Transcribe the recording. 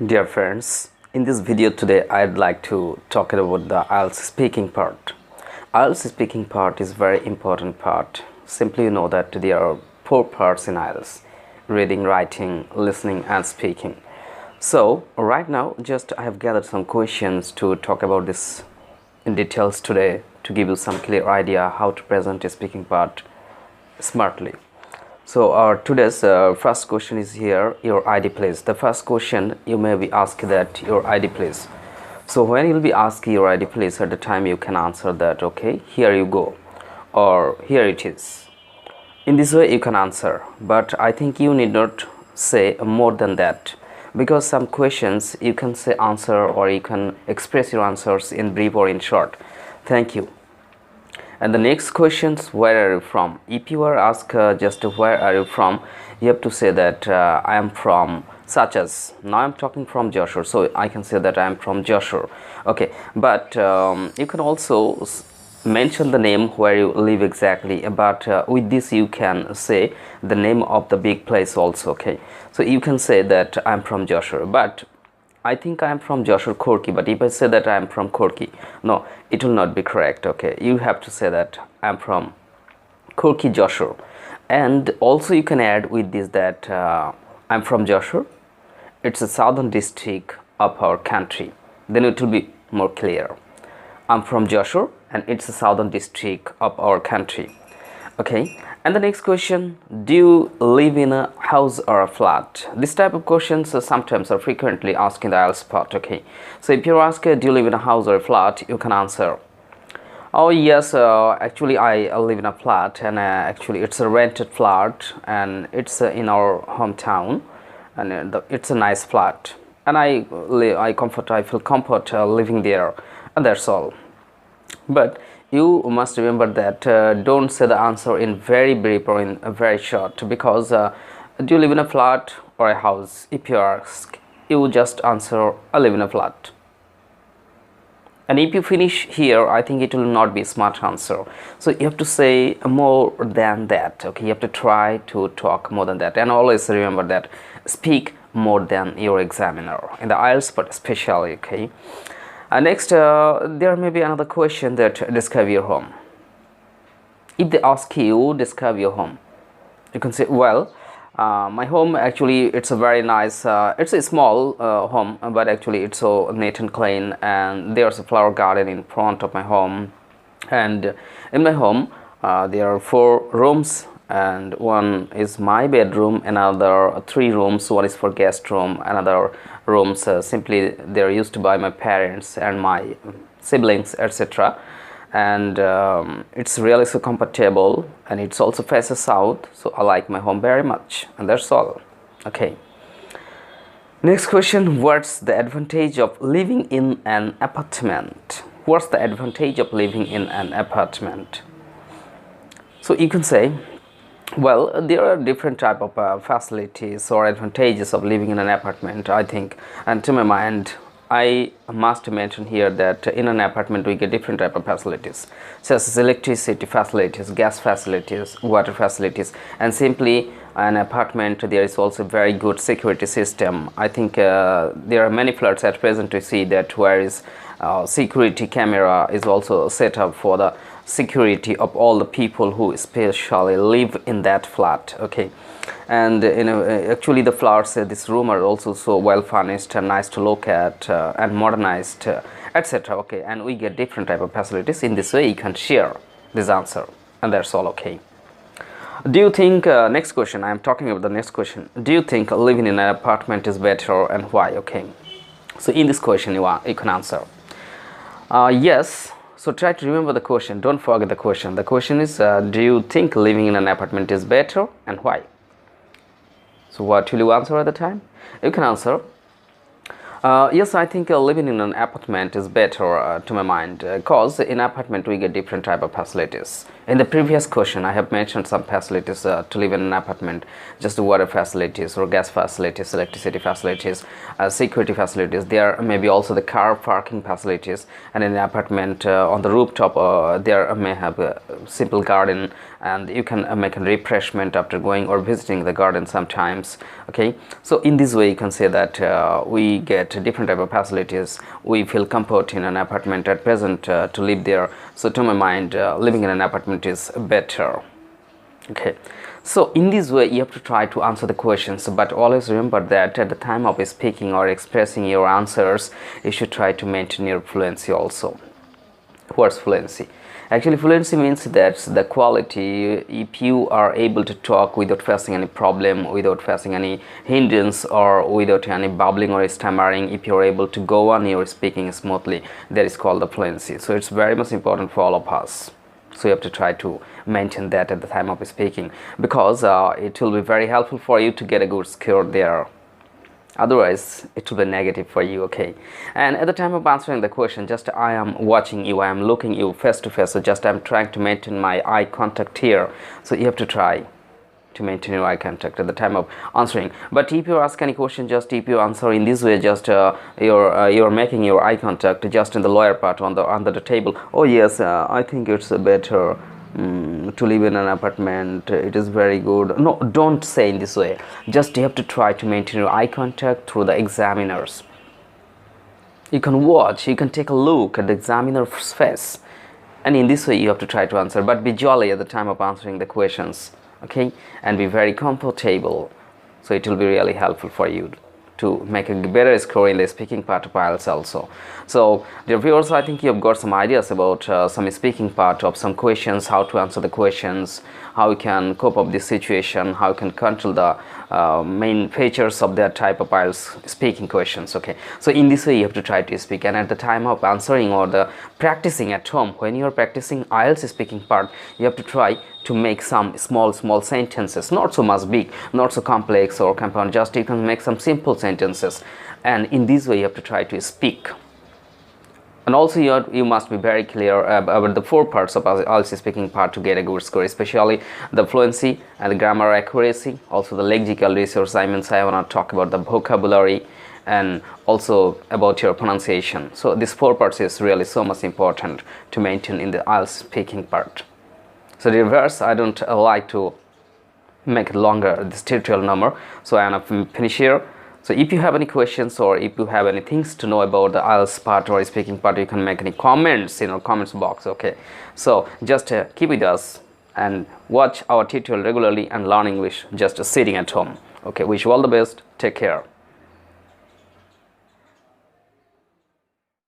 Dear friends, in this video today I'd like to talk about the IELTS speaking part. IELTS speaking part is very important part. Simply you know that there are 4 parts in IELTS: reading, writing, listening and speaking. So right now just I have gathered some questions to talk about this in details today to give you some clear idea how to present a speaking part smartly. So our today's first question is here, your ID please. The first question you may be asked that your ID please. So when you'll be asked your ID please, at the time you can answer that okay, here you go, or here it is. In this way you can answer, but I think you need not say more than that, because some questions you can say answer or you can express your answers in brief or in short. Thank you. And the next questions, where are you from? If you are asked just where are you from, you have to say that I am from such as, now I am talking from Joshua, so I can say that I am from Joshua. Okay, but you can also mention the name where you live exactly, but with this you can say the name of the big place also. Okay, so you can say that I am from Joshua, but I think I am from Joshua Korki, but if I say that I am from Korki, no, it will not be correct. Okay, you have to say that I am from Korki, Joshua. And also you can add with this that I am from Joshua, it's a southern district of our country, then it will be more clear. I'm from Joshua and it's a southern district of our country. Okay, and the next question, do you live in a house or a flat? This type of questions sometimes are frequently asked in the IELTS part. Okay, so if you're asked do you live in a house or a flat, you can answer, oh yes, actually I live in a flat, and actually it's a rented flat and it's in our hometown, and it's a nice flat, and I feel comfort living there, and that's all. But you must remember that don't say the answer in very brief or in very short, because do you live in a flat or a house? If you ask, you just answer I live in a flat. And if you finish here, I think it will not be a smart answer. So you have to say more than that. Okay, you have to try to talk more than that, and always remember that speak more than your examiner in the IELTS part especially. Okay. Next, there may be another question that describe your home. If they ask you describe your home, you can say, well, my home actually it's a very nice, it's a small home, but actually it's so neat and clean, and there's a flower garden in front of my home, and in my home there are 4 rooms, and one is my bedroom, another 3 rooms, one is for guest room, another rooms simply they're used by my parents and my siblings, etc. And it's really so comfortable, and it's also faces south, so I like my home very much, and that's all. Okay, next question, what's the advantage of living in an apartment? What's the advantage of living in an apartment? So you can say, well, there are different type of facilities or advantages of living in an apartment, I think, and to my mind I must mention here that in an apartment we get different type of facilities, such as electricity facilities, gas facilities, water facilities, and simply an apartment there is also very good security system. I think there are many flats at present to see that where is security camera is also set up for the security of all the people who especially live in that flat. Okay, and actually the flats this room are also so well furnished and nice to look at and modernized, etc. Okay, and we get different type of facilities. In this way you can share this answer, and that's all. Okay, do you think next question, I am talking about the next question, do you think living in an apartment is better and why? Okay, so in this question you can answer yes. So try to remember the question, don't forget the question. The question is do you think living in an apartment is better and why? So what will you answer at the time? You can answer yes, I think living in an apartment is better to my mind, because in apartment we get different type of facilities. In the previous question, I have mentioned some facilities to live in an apartment, just the water facilities or gas facilities, electricity facilities, security facilities. There may be also the car parking facilities, and in an apartment on the rooftop there may have a simple garden, and you can make a refreshment after going or visiting the garden sometimes. Okay, so in this way you can say that we get different type of facilities. We feel comfort in an apartment at present to live there. So to my mind, living in an apartment is better. Okay, so in this way you have to try to answer the questions, but always remember that at the time of speaking or expressing your answers, you should try to maintain your fluency also. What's fluency? Actually, fluency means that the quality, if you are able to talk without facing any problem, without facing any hindrance, or without any babbling or stammering, if you are able to go on your speaking smoothly, that is called the fluency. So it's very much important for all of us. So you have to try to maintain that at the time of speaking, because it will be very helpful for you to get a good score there. Otherwise it will be negative for you. Okay, and at the time of answering the question, just I am watching you, I am looking you face to face, so just I'm trying to maintain my eye contact here. So you have to try to maintain your eye contact at the time of answering. But if you ask any question, just if you answer in this way, just you're making your eye contact just in the lower part on the under the table. Oh yes, I think it's better to live in an apartment, it is very good. No, don't say in this way. Just you have to try to maintain your eye contact through the examiners. You can watch, you can take a look at the examiner's face, and in this way you have to try to answer. But be jolly at the time of answering the questions, okay, and be very comfortable. So it will be really helpful for you to make a better score in the speaking part of IELTS also. So dear viewers, I think you have got some ideas about some speaking part of some questions, how to answer the questions, how you can cope up this situation, how you can control the main features of that type of IELTS speaking questions. Okay, so in this way you have to try to speak, and at the time of answering or the practicing at home, when you are practicing IELTS speaking part, you have to try to make some small sentences, not so much big, not so complex or compound, just you can make some simple sentences, and in this way you have to try to speak. And also you must be very clear about the 4 parts of IELTS speaking part to get a good score, especially the fluency and the grammar accuracy, also the lexical resource. I want to talk about the vocabulary and also about your pronunciation. So these 4 parts is really so much important to maintain in the IELTS speaking part. So dear viewers, I don't like to make it longer this tutorial number, so I am going to finish here. So if you have any questions or if you have any things to know about the IELTS part or speaking part, you can make any comments in our comments box. Okay, so just keep with us and watch our tutorial regularly and learn English just sitting at home. Okay, wish you all the best. Take care.